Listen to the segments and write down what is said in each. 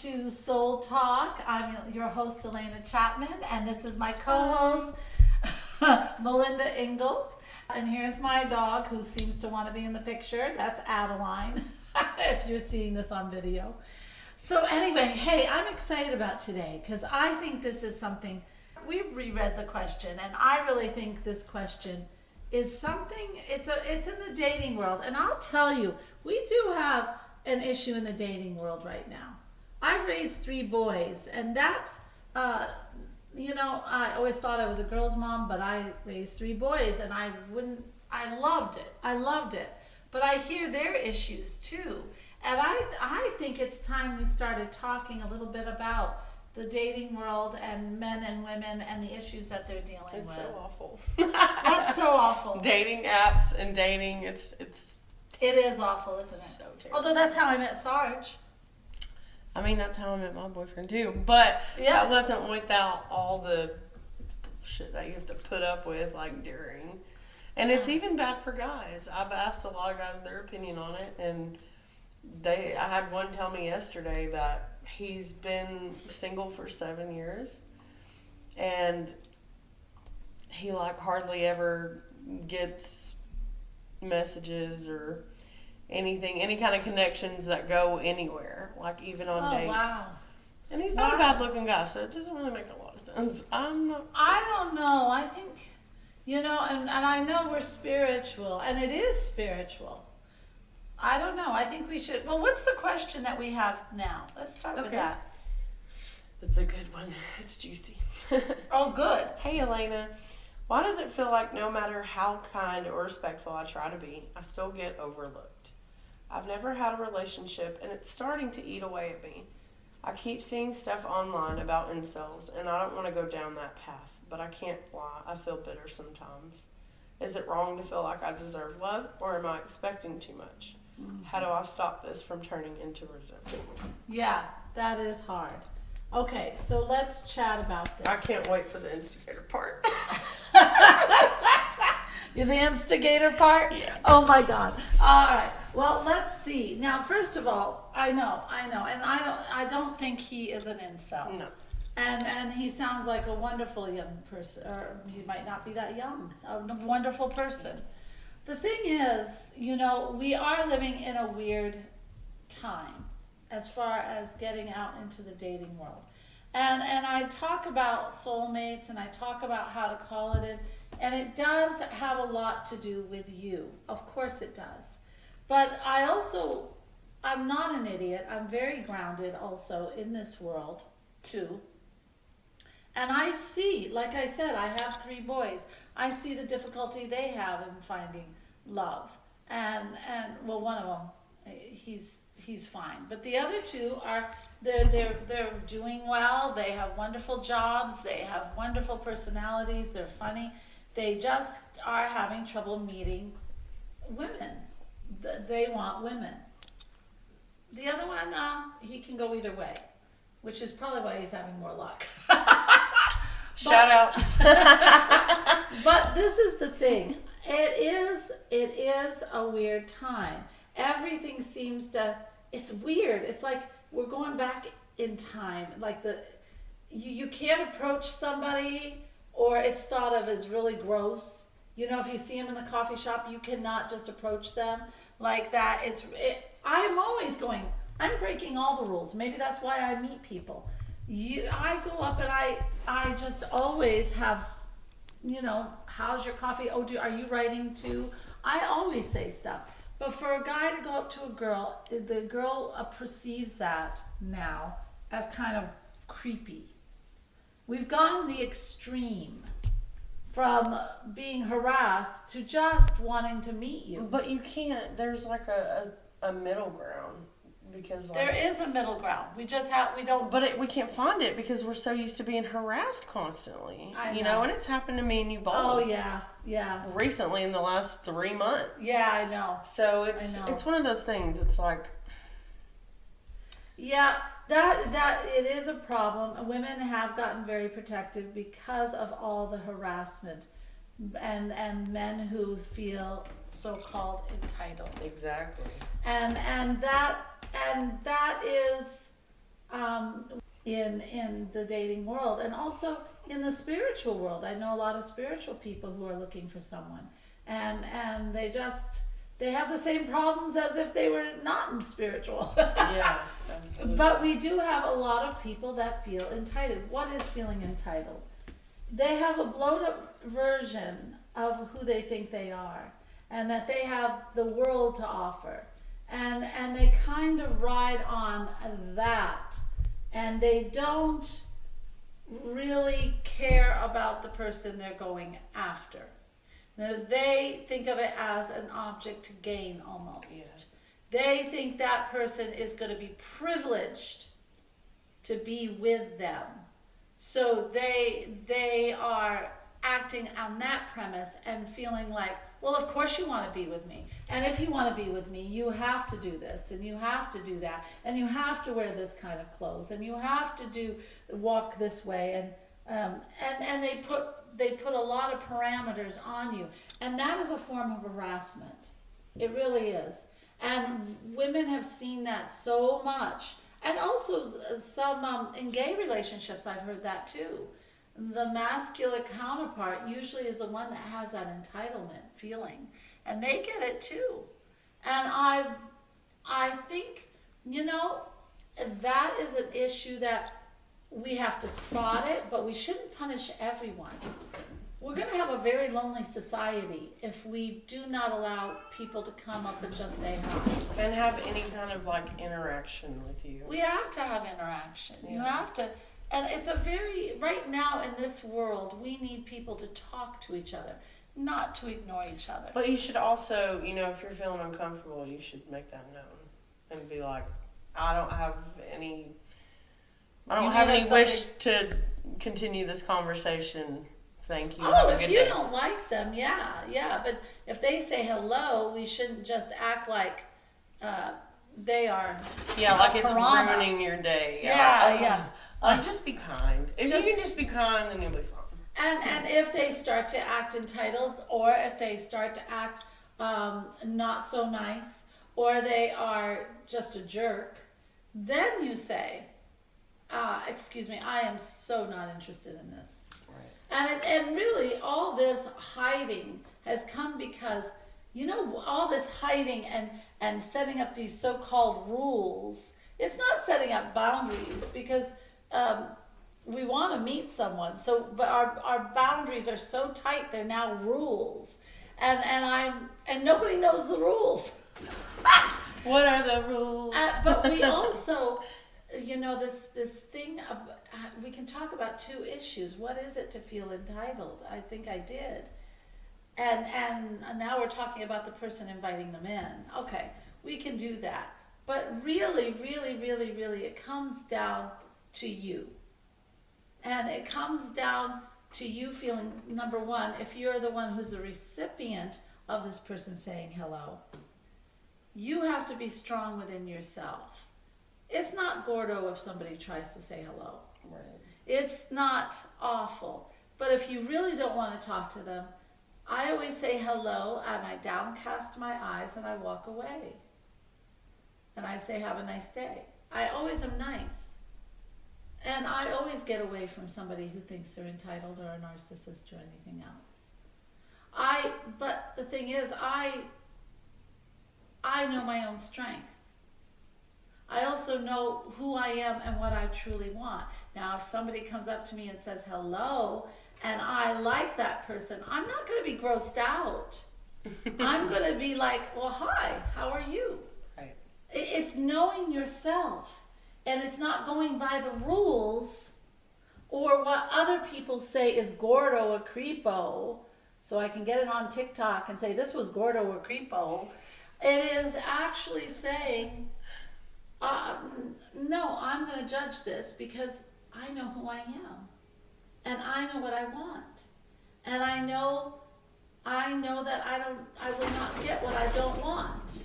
to Soul Talk. I'm your host, AlenaChapman, and this is my co-host, Melinda, Ingle. And here's my dog, who seems to want to be in the picture. That's Adeline, if you're seeing this on video. So anyway, hey, I'm excited about today because I think this is something, we've reread the question, and I really think this question is something, it's in the dating world. And I'll tell you, we do have an issue in the dating world right now. I've raised 3 boys, and that's, I always thought I was a girl's mom, but I raised 3 boys, and I loved it. But I hear their issues too. And I think it's time we started talking a little bit about the dating world and men and women and the issues that they're dealing with. It's so awful. What's so awful? Dating apps and dating, it is awful, isn't it? So terrible. Although that's how I met Sarge. I mean, that's how I met my boyfriend too. But that wasn't without all the shit that you have to put up with, like, during. And it's even bad for guys. I've asked a lot of guys their opinion on it, and I had one tell me yesterday that he's been single for 7 years, and he, like, hardly ever gets messages or anything, any kind of connections that go anywhere, like even on dates. Wow. And he's not a bad looking guy, so it doesn't really make a lot of sense. I'm not sure. I don't know. I think, and I know we're spiritual, and it is spiritual. I don't know. I think we should, what's the question that we have now? Let's start with that. It's a good one. It's juicy. Oh, good. Hey, Alena. Why does it feel like no matter how kind or respectful I try to be, I still get overlooked? I've never had a relationship, and it's starting to eat away at me. I keep seeing stuff online about incels, and I don't want to go down that path, but I can't lie. I feel bitter sometimes. Is it wrong to feel like I deserve love, or am I expecting too much? Mm-hmm. How do I stop this from turning into resentment? Yeah, that is hard. Okay, so let's chat about this. I can't wait for the instigator part. The instigator part? Yeah. Oh my God. All right. Well, let's see. Now, first of all, I know, and I don't think he is an incel. No. And he sounds like a wonderful young person, or he might not be that young. A wonderful person. The thing is, we are living in a weird time as far as getting out into the dating world. And I talk about soulmates, and I talk about how to call it in, and it does have a lot to do with you. Of course it does. But I'm not an idiot. I'm very grounded also in this world too. And I see, like I said, I have 3 boys. I see the difficulty they have in finding love. And one of them, he's fine. But the other 2 are, they're doing well. They have wonderful jobs. They have wonderful personalities. They're funny. They just are having trouble meeting women. They want women. The other one, he can go either way, which is probably why he's having more luck. Shout out. But this is the thing. It is a weird time. Everything seems to, it's weird. It's like we're going back in time. Like you can't approach somebody, or it's thought of as really gross. If you see them in the coffee shop, you cannot just approach them like that. I'm always going, I'm breaking all the rules. Maybe that's why I meet people. I go up and I just always have, how's your coffee? Oh, are you writing too? I always say stuff. But for a guy to go up to a girl, the girl perceives that now as kind of creepy. We've gone the extreme from being harassed to just wanting to meet you. But you can't. There's like a middle ground, because there is a middle ground. We don't. But we can't find it because we're so used to being harassed constantly. I know. And it's happened to me and you both. Oh yeah. Recently, in the last 3 months. Yeah, I know. So it's one of those things. It's like. Yeah. That it is a problem. Women have gotten very protective because of all the harassment, and men who feel so-called entitled. Exactly. And that is in the dating world, and also in the spiritual world. I know a lot of spiritual people who are looking for someone, and they have the same problems as if they were not spiritual. Yeah, absolutely. But we do have a lot of people that feel entitled. What is feeling entitled? They have a blown up version of who they think they are, and that they have the world to offer. And they kind of ride on that, and they don't really care about the person they're going after. Now, they think of it as an object to gain almost. Yeah. They think that person is going to be privileged to be with them. So they are acting on that premise and feeling like, well, of course you want to be with me. And if you want to be with me, you have to do this, and you have to do that, and you have to wear this kind of clothes, and you have to walk this way, and they put a lot of parameters on you, and that is a form of harassment. It really is. And women have seen that so much, and also some in gay relationships I've heard that too. The masculine counterpart usually is the one that has that entitlement feeling, and they get it too. And I think, that is an issue that we have to spot it, but we shouldn't punish everyone. We're going to have a very lonely society if we do not allow people to come up and just say hi. And have any kind of interaction with you. We have to have interaction. Yeah. You have to. And it's right now in this world, we need people to talk to each other, not to ignore each other. But you should also, if you're feeling uncomfortable, you should make that known. And be like, I don't have any wish to continue this conversation. Thank you. Oh, if you don't like them, yeah. But if they say hello, we shouldn't just act like they are. Yeah, like it's ruining your day. Yeah. Just be kind. If you can just be kind, then you'll be fine. And if they start to act entitled, or if they start to act not so nice, or they are just a jerk, then you say, excuse me, I am so not interested in this. Right. And really, all this hiding has come because, all this hiding and setting up these so-called rules, it's not setting up boundaries, because we want to meet someone. But our boundaries are so tight; they're now rules, and nobody knows the rules. What are the rules? But we also, this thing. We can talk about two issues. What is it to feel entitled? I think I did, and now we're talking about the person inviting them in. Okay, we can do that. But really, really, really, really, it comes down to you. And it comes down to you feeling, number one, if you're the one who's the recipient of this person saying hello, you have to be strong within yourself. It's not Gordo if somebody tries to say hello. Right. It's not awful. But if you really don't want to talk to them, I always say hello, and I downcast my eyes and I walk away. And I say, have a nice day. I always am nice. And I always get away from somebody who thinks they're entitled or a narcissist or anything else. But the thing is, I know my own strength. I also know who I am and what I truly want. Now, if somebody comes up to me and says hello, and I like that person, I'm not going to be grossed out. I'm going to be like, well, hi, how are you? Right. It's knowing yourself. And it's not going by the rules or what other people say is Gordo or Creepo, so I can get it on TikTok and say this was Gordo or Creepo. It is actually saying, no, I'm going to judge this because I know who I am. And I know what I want. And I know that I will not get what I don't want.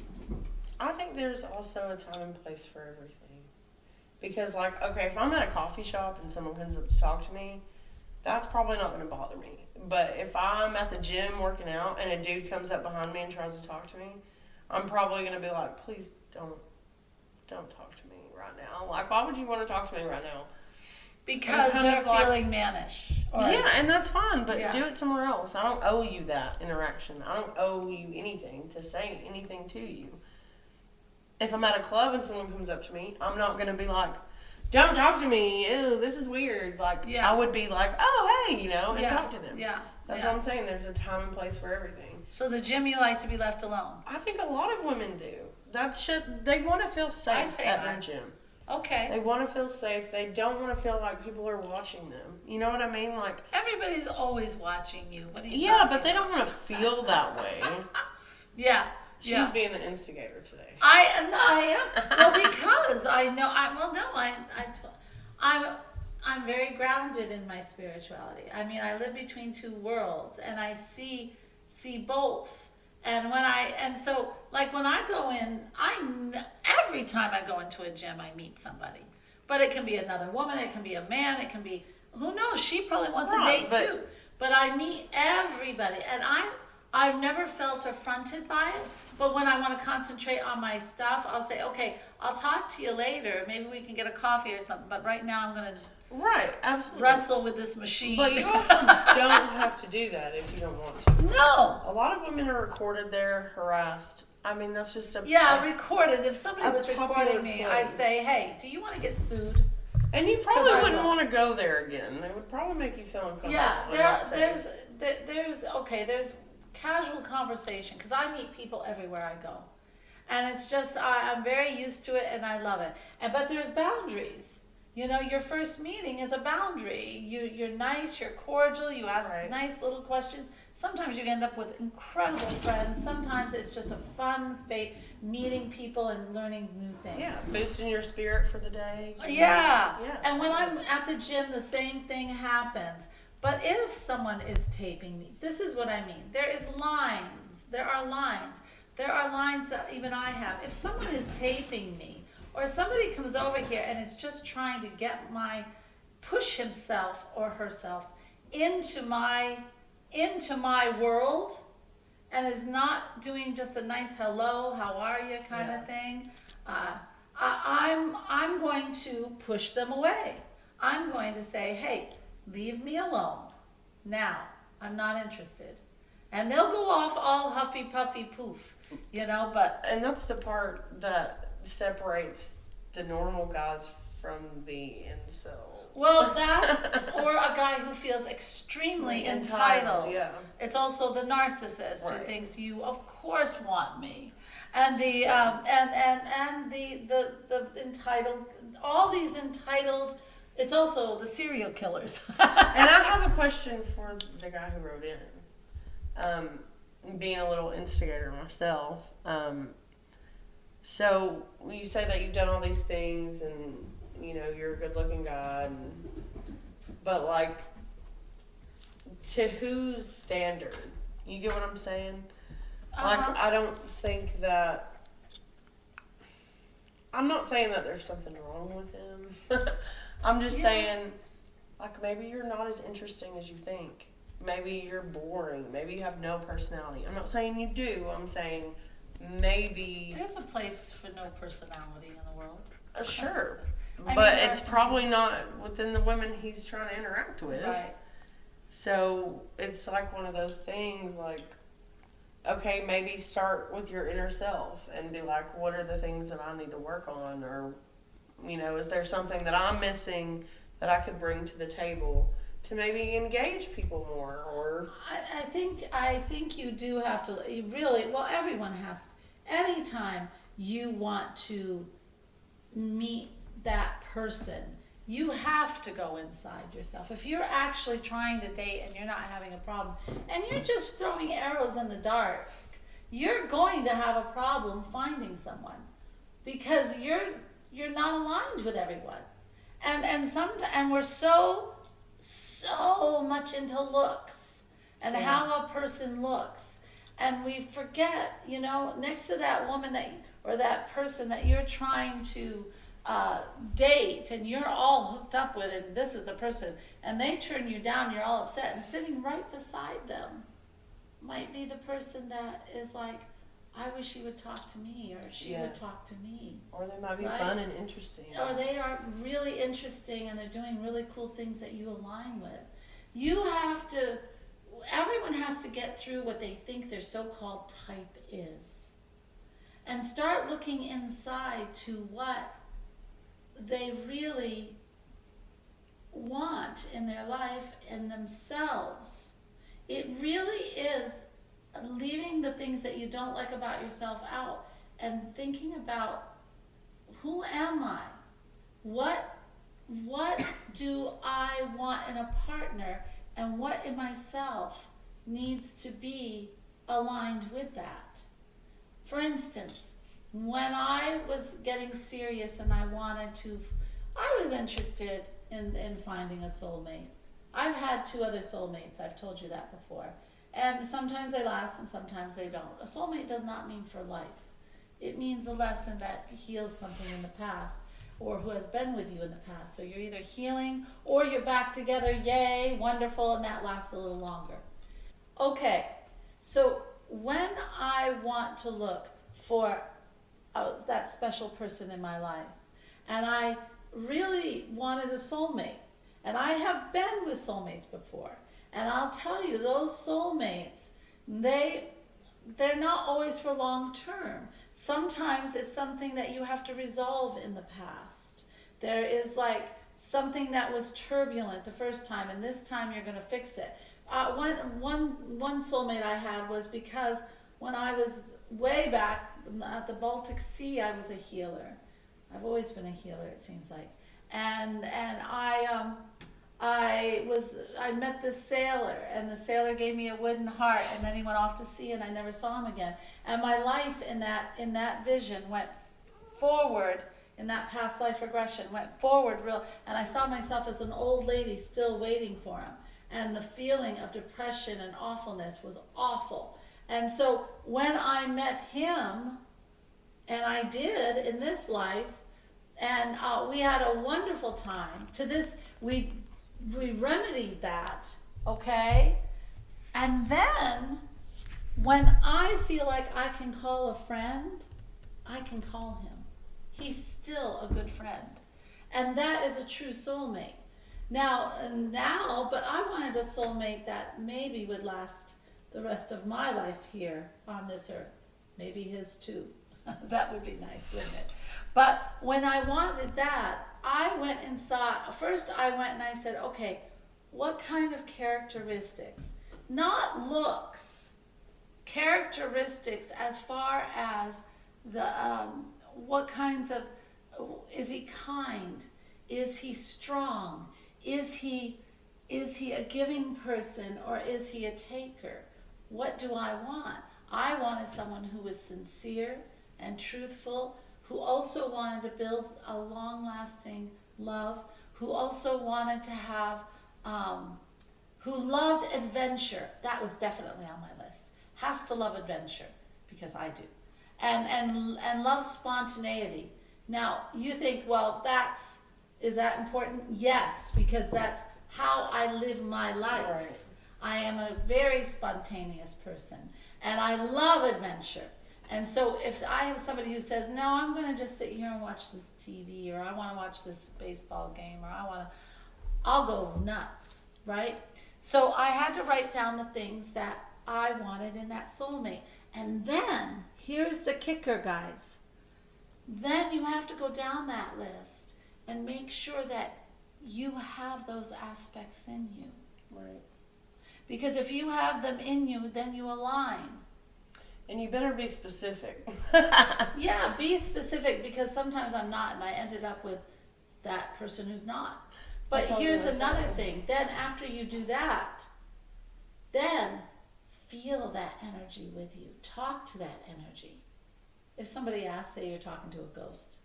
I think there's also a time and place for everything. Because, if I'm at a coffee shop and someone comes up to talk to me, that's probably not going to bother me. But if I'm at the gym working out and a dude comes up behind me and tries to talk to me, I'm probably going to be like, please don't talk to me right now? Like, why would you want to talk to me right now? Because they're feeling mannish. Yeah, and that's fine, but do it somewhere else. I don't owe you that interaction. I don't owe you anything to say anything to you. If I'm at a club and someone comes up to me, I'm not going to be like, don't talk to me. Ew, this is weird. Like, I would be like, oh, hey, and talk to them. Yeah. That's what I'm saying. There's a time and place for everything. So the gym, you like to be left alone? I think a lot of women do. They want to feel safe at their gym. Okay. They want to feel safe. They don't want to feel like people are watching them. You know what I mean? Like, everybody's always watching you. What are you but they don't want to feel that way. Yeah. She's being the instigator today. I am. Well, because I'm very grounded in my spirituality. I mean, I live between two worlds, and I see both. And when I go in, every time I go into a gym, I meet somebody. But it can be another woman, it can be a man, it can be, who knows, she probably wants a date too. But I meet everybody, and I've never felt affronted by it. But when I want to concentrate on my stuff, I'll say, okay, I'll talk to you later. Maybe we can get a coffee or something. But right now I'm going to absolutely wrestle with this machine. But you also don't have to do that if you don't want to. No. A lot of women are recorded, they're harassed. I mean, that's just recorded. If somebody was recording me, I'd say, hey, do you want to get sued? And you probably wouldn't want to go there again. It would probably make you feel uncomfortable. Yeah, there's casual conversation, because I meet people everywhere I go. And it's just, I'm very used to it, and I love it. But there's boundaries. Your first meeting is a boundary. You're nice, you're cordial, you ask nice little questions. Sometimes you end up with incredible friends. Sometimes it's just a fun meeting people and learning new things. Yeah, boosting your spirit for the day. Yeah. And when I'm at the gym, the same thing happens. But if someone is taping me, this is what I mean. There are lines. There are lines that even I have. If someone is taping me, or somebody comes over here and is just trying to push himself or herself into my world, and is not doing just a nice hello, how are you kind of thing, I'm going to push them away. I'm going to say, hey, leave me alone. Now, I'm not interested. And they'll go off all huffy puffy poof, but. And that's the part that separates the normal guys from the incels. Well, or a guy who feels extremely entitled. Yeah. It's also the narcissist who thinks you, of course, want me. And the the entitled, all these entitled. It's also the serial killers. And I have a question for the guy who wrote in. Being a little instigator myself, so you say that you've done all these things, and you're a good-looking guy, but like, to whose standard? You get what I'm saying? Like, I don't think that. I'm not saying that there's something wrong with him. I'm just saying, like, maybe you're not as interesting as you think. Maybe you're boring. Maybe you have no personality. I'm not saying you do. I'm saying maybe. There's a place for no personality in the world. Sure. But it's probably not within the women he's trying to interact with. Right. So it's like one of those things, like, okay, maybe start with your inner self and be like, what are the things that I need to work on? Or, is there something that I'm missing that I could bring to the table to maybe engage people more? Or I think you do have to, everyone has to. Anytime you want to meet that person, you have to go inside yourself. If you're actually trying to date and you're not having a problem, and you're just throwing arrows in the dark, you're going to have a problem finding someone, because you're not aligned with everyone. And we're so much into looks and how a person looks, and we forget, next to that woman or that person that you're trying to date and you're all hooked up with, and this is the person, and they turn you down, you're all upset, and sitting right beside them might be the person that is like, I wish he would talk to me, or she would talk to me. Or they might be right? fun and interesting. Or they are really interesting and they're doing really cool things that you align with. You have to, everyone has to get through what they think their so-called type is. And start looking inside to what they really want in their life and themselves. It really is leaving the things that you don't like about yourself out and thinking about, who am I? What do I want in a partner, and what in myself needs to be aligned with that? For instance, when I was getting serious and I was interested in finding a soulmate. I've had 2 other soulmates, I've told you that before. And sometimes they last and sometimes they don't. A soulmate does not mean for life. It means a lesson that heals something in the past, or who has been with you in the past. So you're either healing or you're back together, yay, wonderful, and that lasts a little longer. Okay, so when I want to look for that special person in my life, and I really wanted a soulmate, and I have been with soulmates before, and I'll tell you, those soulmates, they're not always for long term. Sometimes it's something that you have to resolve in the past. There is like something that was turbulent the first time, and this time you're going to fix it. One soulmate I had was because when I was way back at the Baltic Sea, I was a healer. I've always been a healer, it seems like. And I met this sailor, and the sailor gave me a wooden heart, and then he went off to sea, and I never saw him again. And my life in that vision went forward, in that past life regression, went forward real, and I saw myself as an old lady still waiting for him. And the feeling of depression and awfulness was awful. And so when I met him, and I did in this life, and we had a wonderful time. To this, we remedied that, okay? And then, when I feel like I can call a friend, I can call him. He's still a good friend. And that is a true soulmate. Now, but I wanted a soulmate that maybe would last the rest of my life here on this earth. Maybe his too. That would be nice, wouldn't it? But when I wanted that, I went inside. First I went and I said, okay, what kind of characteristics? Not looks. Characteristics as far as the, what kinds of, is he kind? Is he strong? Is he a giving person, or is he a taker? What do I want? I wanted someone who was sincere and truthful, who also wanted to build a long-lasting love, who also wanted to have, who loved adventure. That was definitely on my list. Has to love adventure, because I do. And love spontaneity. Now, you think, well, is that important? Yes, because that's how I live my life. Right. I am a very spontaneous person, and I love adventure. And so if I have somebody who says, no, I'm going to just sit here and watch this TV, or I want to watch this baseball game, or I'll go nuts, right? So I had to write down the things that I wanted in that soulmate. And then, here's the kicker, guys. Then you have to go down that list and make sure that you have those aspects in you. Right. Because if you have them in you, then you align. And you better be specific. Yeah, be specific, because sometimes I'm not, and I ended up with that person who's not. But here's another thing. Then after you do that, then feel that energy with you. Talk to that energy. If somebody asks, say you're talking to a ghost,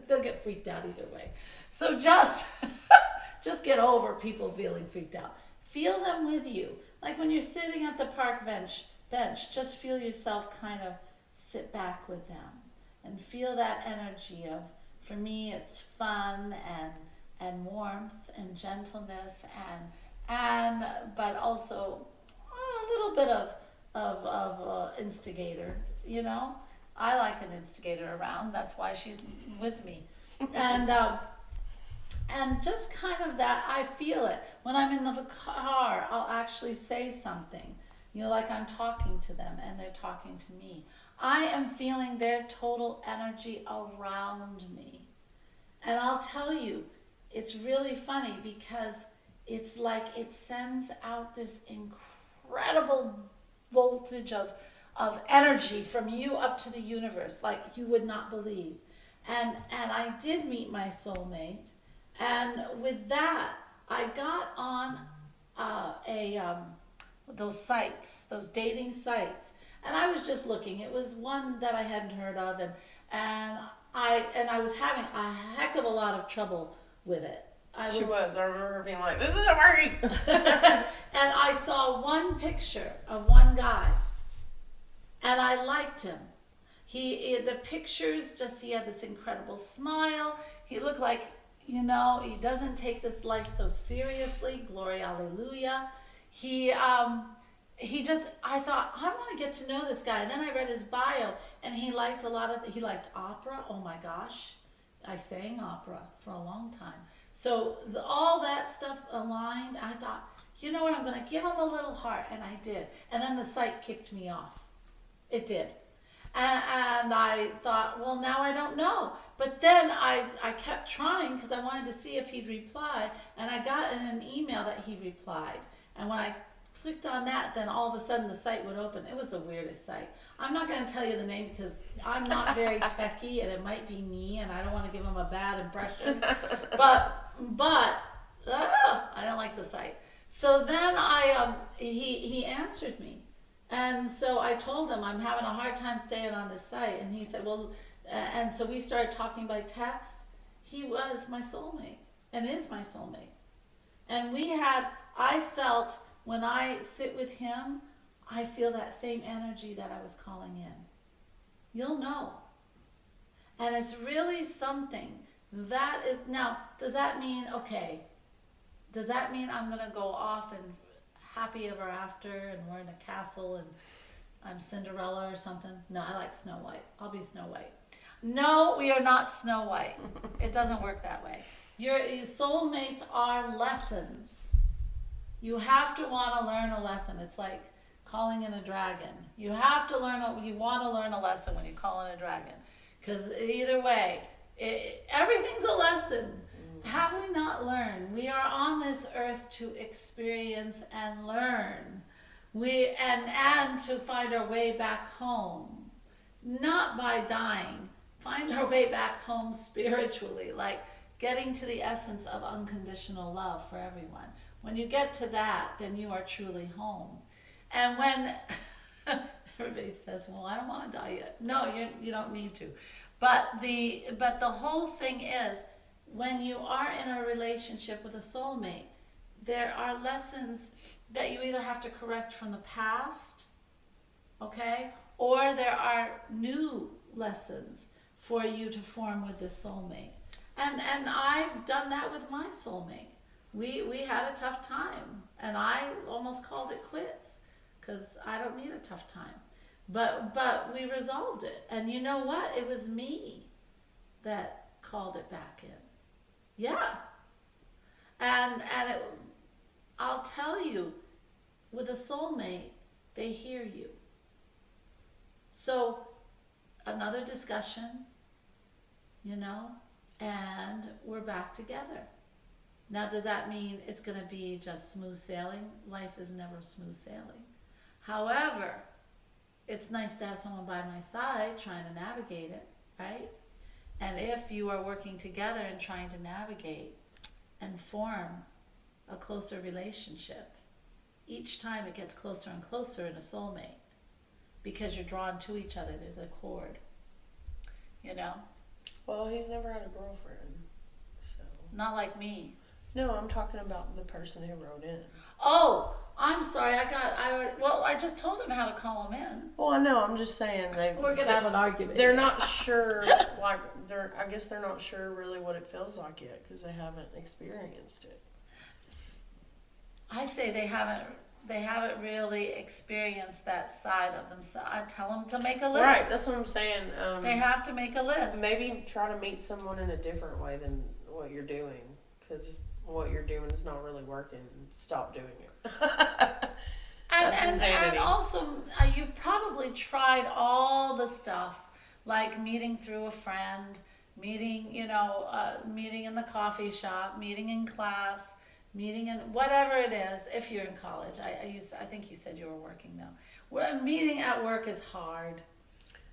they'll get freaked out either way. So just get over people feeling freaked out. Feel them with you. Like when you're sitting at the park bench, just feel yourself kind of sit back with them and feel that energy of, for me, it's fun and warmth and gentleness and but also a little bit of instigator you know. I like an instigator around. That's why she's with me. And just kind of that, I feel it. When I'm in the car, I'll actually say something. You know, like I'm talking to them and they're talking to me. I am feeling their total energy around me. And I'll tell you, it's really funny because it's like it sends out this incredible voltage of energy from you up to the universe, like you would not believe. And I did meet my soulmate. And with that, I got on those sites, those dating sites, and I was just looking. It was one that I hadn't heard of, and I was having a heck of a lot of trouble with it. I remember her being like, "This isn't working." And I saw one picture of one guy, and I liked him. The pictures, just he had this incredible smile. He looked like, you know, he doesn't take this life so seriously. Glory, hallelujah. I thought, I want to get to know this guy. And then I read his bio, and he liked opera. Oh my gosh. I sang opera for a long time. So all that stuff aligned. I thought, you know what, I'm going to give him a little heart. And I did. And then the site kicked me off. It did. And I thought, well, now I don't know. But then I kept trying because I wanted to see if he'd reply. And I got in an email that he replied. And when I clicked on that, then all of a sudden the site would open. It was the weirdest site. I'm not going to tell you the name because I'm not very techie and it might be me and I don't want to give him a bad impression. But I don't like the site. So then he answered me. And so I told him I'm having a hard time staying on this site. And he said, well, and so we started talking by text. He was my soulmate and is my soulmate. And I felt when I sit with him, I feel that same energy that I was calling in. You'll know. And it's really something that is, now, does that mean I'm going to go off and happy ever after and we're in a castle and I'm Cinderella or something? No, I like Snow White. I'll be Snow White. No, we are not Snow White. It doesn't work that way. Your soulmates are lessons. You have to want to learn a lesson. It's like calling in a dragon. You want to learn a lesson when you call in a dragon. Because either way, everything's a lesson. Have we not learned? We are on this earth to experience and learn. And to find our way back home. Not by dying. Find our way back home spiritually. Like getting to the essence of unconditional love for everyone. When you get to that, then you are truly home. And when everybody says, well, I don't want to die yet. No, you don't need to. But the whole thing is, when you are in a relationship with a soulmate, there are lessons that you either have to correct from the past, okay? Or there are new lessons for you to form with this soulmate. And I've done that with my soulmate. We had a tough time, and I almost called it quits because I don't need a tough time. But we resolved it. And you know what? It was me that called it back in. Yeah. And I'll tell you, with a soulmate, they hear you. So another discussion, you know, and we're back together. Now, does that mean it's going to be just smooth sailing? Life is never smooth sailing. However, it's nice to have someone by my side trying to navigate it, right? And if you are working together and trying to navigate and form a closer relationship, each time it gets closer and closer in a soulmate because you're drawn to each other. There's a cord, you know? Well, he's never had a girlfriend, so. Not like me. No, I'm talking about the person who wrote in. Oh, I'm sorry. I just told him how to call him in. Well, I know. I'm just saying we're gonna have an argument. They're not sure. I guess they're not sure really what it feels like yet because they haven't experienced it. I say they haven't they haven't really experienced that side of themselves. I tell them to make a list. Right, that's what I'm saying. They have to make a list. Maybe try to meet someone in a different way than what you're doing, because what you're doing is not really working. Stop doing it. That's insanity. And also, you've probably tried all the stuff, like meeting through a friend, meeting, meeting in the coffee shop, meeting in class, meeting in whatever it is. If you're in college, I think you said you were working though. Well, meeting at work is hard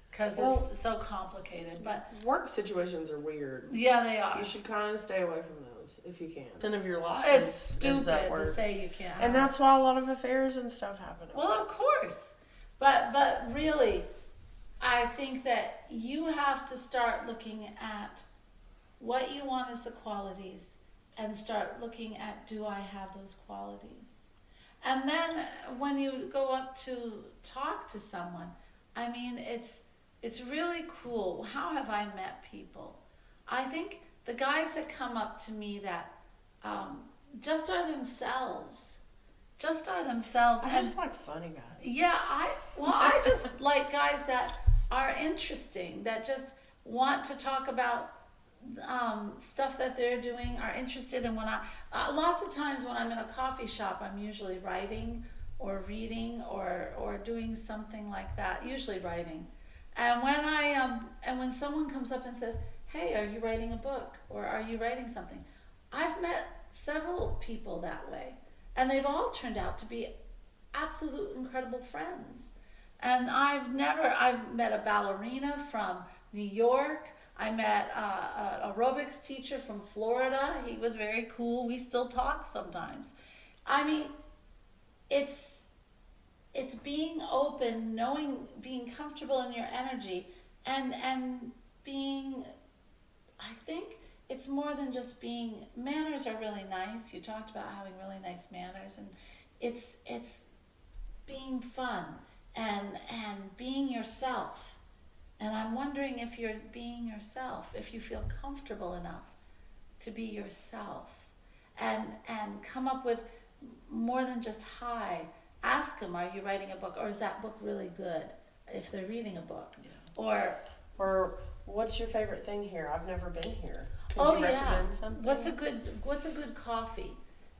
because it's so complicated. But work situations are weird. Yeah, they are. You should kind of stay away from those if you can. End of your life. It's stupid to say you can't. And that's why a lot of affairs and stuff happen. Well, of course, but really, I think that you have to start looking at what you want as the qualities and start looking at, do I have those qualities? And then when you go up to talk to someone, I mean, it's really cool. How have I met people? I think the guys that come up to me that just are themselves. I just like funny guys. Yeah, I just like guys that are interesting, that just want to talk about stuff that they're doing, are interested in lots of times when I'm in a coffee shop, I'm usually writing or reading or doing something like that, usually writing. And when someone comes up and says, hey, are you writing a book or are you writing something? I've met several people that way, and they've all turned out to be absolute incredible friends. And I've met a ballerina from New York. I met an aerobics teacher from Florida. He was very cool. We still talk sometimes. I mean, it's being open, being comfortable in your energy, and being, I think it's more than just being, manners are really nice. You talked about having really nice manners, and it's being fun and being yourself. And I'm wondering if you're being yourself, if you feel comfortable enough to be yourself and come up with more than just hi. Ask them, are you writing a book, or is that book really good if they're reading a book? Yeah. Or what's your favorite thing here? I've never been here. Could you recommend something? What's a good coffee?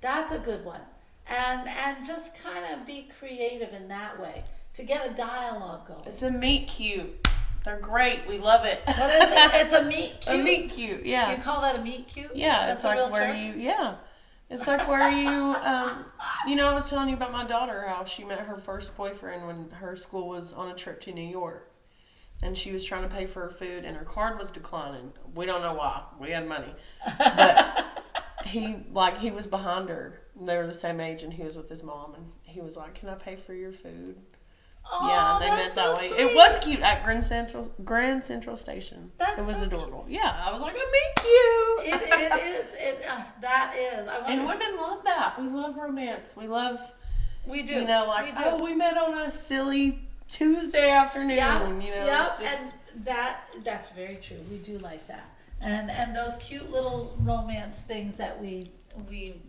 That's a good one. And just kind of be creative in that way to get a dialogue going. It's a meet cute. They're great. We love it. What is it? It's a meet cute? A meet cute, yeah. You call that a meet cute? Yeah. That's it's like a real where term? It's like where you, I was telling you about my daughter, how she met her first boyfriend when her school was on a trip to New York. And she was trying to pay for her food, and her card was declining. We don't know why. We had money. But he was behind her. They were the same age, and he was with his mom. And he was like, can I pay for your food? Oh, yeah, they met that way. It was cute at Grand Central Station. It was so adorable. Cute. Yeah, I was like, I meet you. It is. That is. And women love that. We love romance. We do. We do. We met on a silly Tuesday afternoon. Yeah. It's just... And that's very true. We do like that. And those cute little romance things that the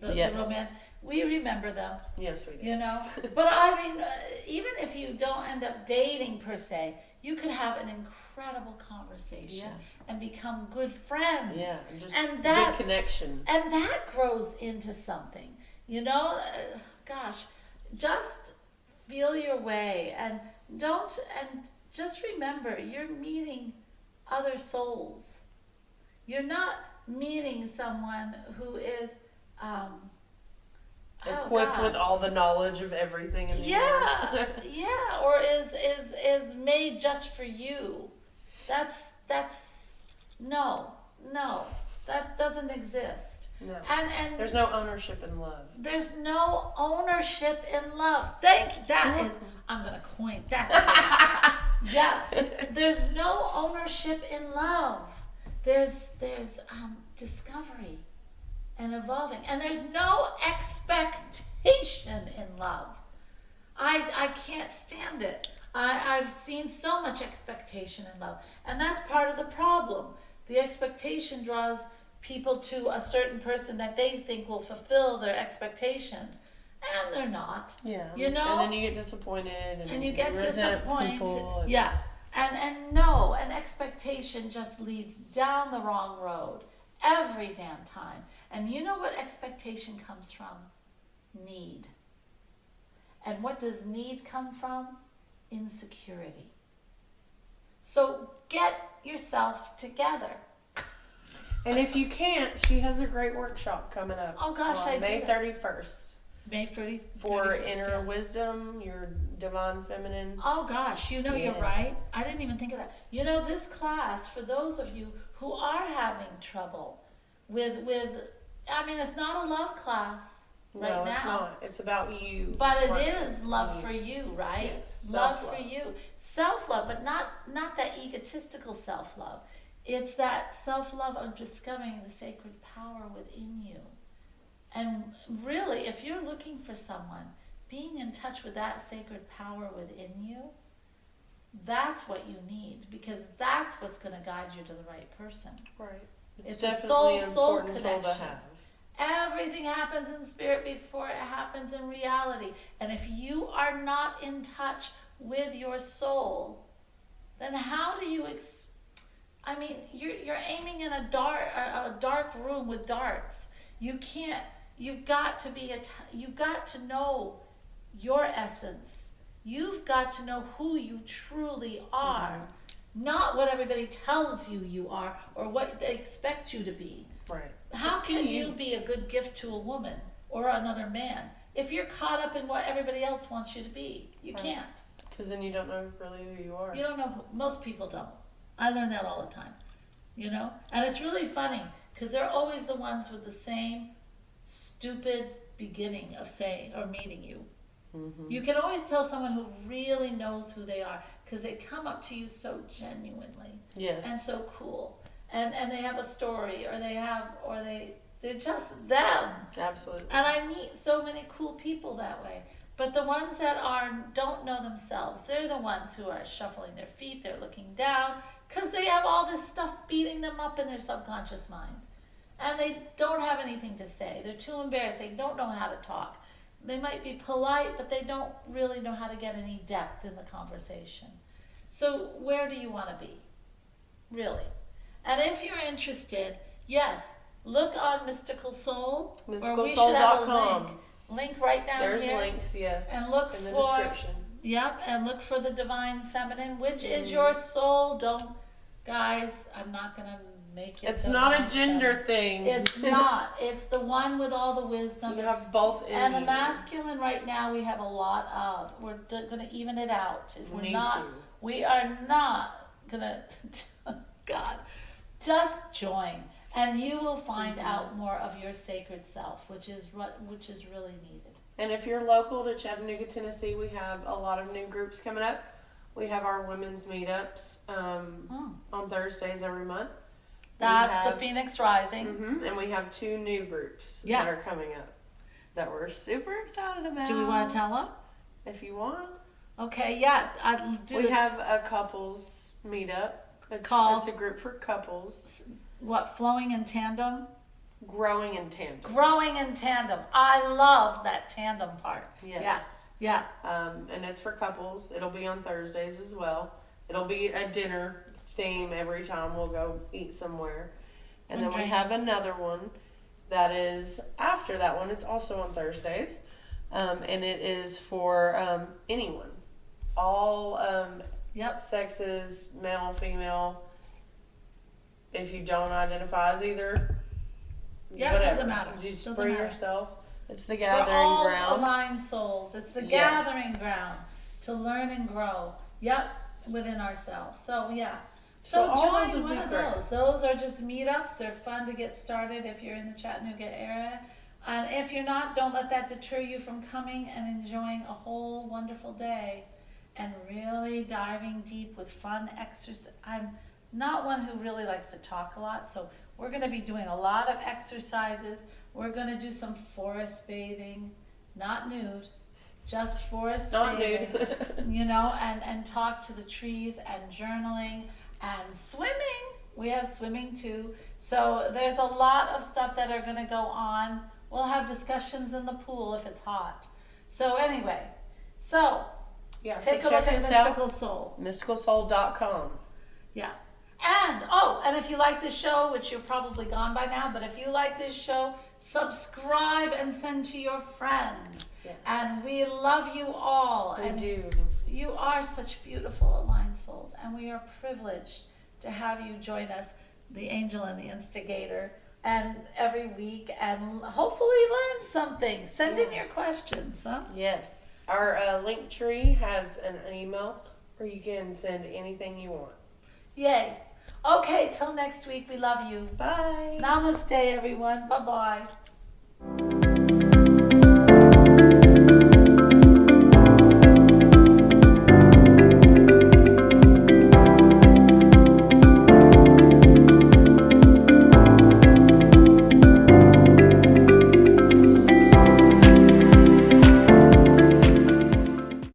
romance. We remember them. Yes, we do. But I mean, even if you don't end up dating per se, you could have an incredible conversation and become good friends. Yeah, and that's good connection. And that grows into something. Gosh, just feel your way and just remember, you're meeting other souls. You're not meeting someone who is equipped with all the knowledge of everything in the universe. Or is made just for you. That's no, that doesn't exist. No. And there's no ownership in love. There's no ownership in love. I'm gonna coin that. Yes, there's no ownership in love. There's discovery and evolving, and there's no expectation in love. I can't stand it. I've seen so much expectation in love, and that's part of the problem. The expectation draws people to a certain person that they think will fulfill their expectations, and they're not. Yeah. You know? And then you get disappointed and you get resent disappointed. people and- Yeah. And no, an expectation just leads down the wrong road every damn time. And you know what expectation comes from? Need. And what does need come from? Insecurity. So get yourself together. And if you can't, she has a great workshop coming up. Oh gosh, on I May do. 31st. May 30th. For 31st, inner yeah. wisdom, your divine feminine. Oh gosh, you know, you're Yeah. right. I didn't even think of that. You know, this class, for those of you who are having trouble with I mean, it's not a love class right No, now. it's not. It's about you. But it working is love on for you, right? Yes, Love self-love. for you. Self-love, but not that egotistical self-love. It's that self-love of discovering the sacred power within you. And really, if you're looking for someone, being in touch with that sacred power within you, that's what you need, because that's what's going to guide you to the right person. Right. It's It's a definitely an soul important tool to connection. have. Everything happens in spirit before it happens in reality. And if you are not in touch with your soul, then how do you I mean, you're aiming in a dark room with darts. You can't. You've got to you've got to know your essence. You've got to know who you truly are, not what everybody tells you you are or what they expect you to be. Right. How Just be can you be a good gift to a woman or another man if you're caught up in what everybody else wants you to be? You Right. can't. Because then you don't know really who you are. You don't know. Most people don't. I learn that all the time. You know? And it's really funny because they're always the ones with the same stupid beginning of saying or meeting you. Mm-hmm. You can always tell someone who really knows who they are because they come up to you so genuinely Yes. and so cool. And they have a story or they're just them. Absolutely. And I meet so many cool people that way. But the ones that don't know themselves, they're the ones who are shuffling their feet, they're looking down, because they have all this stuff beating them up in their subconscious mind. And they don't have anything to say. They're too embarrassed. They don't know how to talk. They might be polite, but they don't really know how to get any depth in the conversation. So where do you want to be? Really? And if you're interested, yes, look on Mystical Soul. Or we should have a MysticalSoul.com. link right down There's here. links, yes. And look in the for- description. Yep, and look for the Divine Feminine, which is your soul. Guys, I'm not going to make it. It's not a divine gender feminine. thing. It's not. It's the one with all the wisdom. You have both in And the you. masculine right now we have a lot of. We're going to even it out. We are not going to, God, just join. And you will find out more of your sacred self, which is really needed. And if you're local to Chattanooga, Tennessee, we have a lot of new groups coming up. We have our women's meetups on Thursdays every month. That's the Phoenix Rising. And we have 2 new groups Yeah. that are coming up that we're super excited about. Do we want to tell them? If you want. Okay, yeah. I do. We have a couples meetup. It's a group for couples. What, Flowing in Tandem? Growing in tandem. Growing in Tandem. I love that tandem part. Yes. Yeah. And it's for couples. It'll be on Thursdays as well. It'll be a dinner theme every time. We'll go eat somewhere. And then we have another one that is after that one. It's also on Thursdays. And it is for anyone. All sexes, male, female. If you don't identify as either, Yeah, it doesn't matter. Just Doesn't free matter. yourself. It's the For gathering all ground. aligned souls. It's the Yes. gathering ground to learn and grow. Yep, within ourselves. So yeah. So all those join would one be of great. those. Those are just meetups. They're fun to get started if you're in the Chattanooga area. And if you're not, don't let that deter you from coming and enjoying a whole wonderful day and really diving deep with fun exercise. I'm not one who really likes to talk a lot, so we're going to be doing a lot of exercises. We're going to do some forest bathing, not nude, just forest Not bathing. nude. You know, and talk to the trees and journaling and swimming. We have swimming too. So there's a lot of stuff that are going to go on. We'll have discussions in the pool if it's hot. So anyway, so Yeah, take so a look check at us Mystical out. Soul. mysticalsoul.com. Yeah. And if you like this show, which you're probably gone by now, but if you like this show, subscribe and send to your friends. Yes. And we love you all. We and do. You are such beautiful aligned souls, and we are privileged to have you join us, the angel and the instigator, and every week, and hopefully learn something. Send in your questions, huh? Yes. Our link tree has an email where you can send anything you want. Yay. Okay, till next week, we love you. Bye. Namaste, everyone. Bye-bye.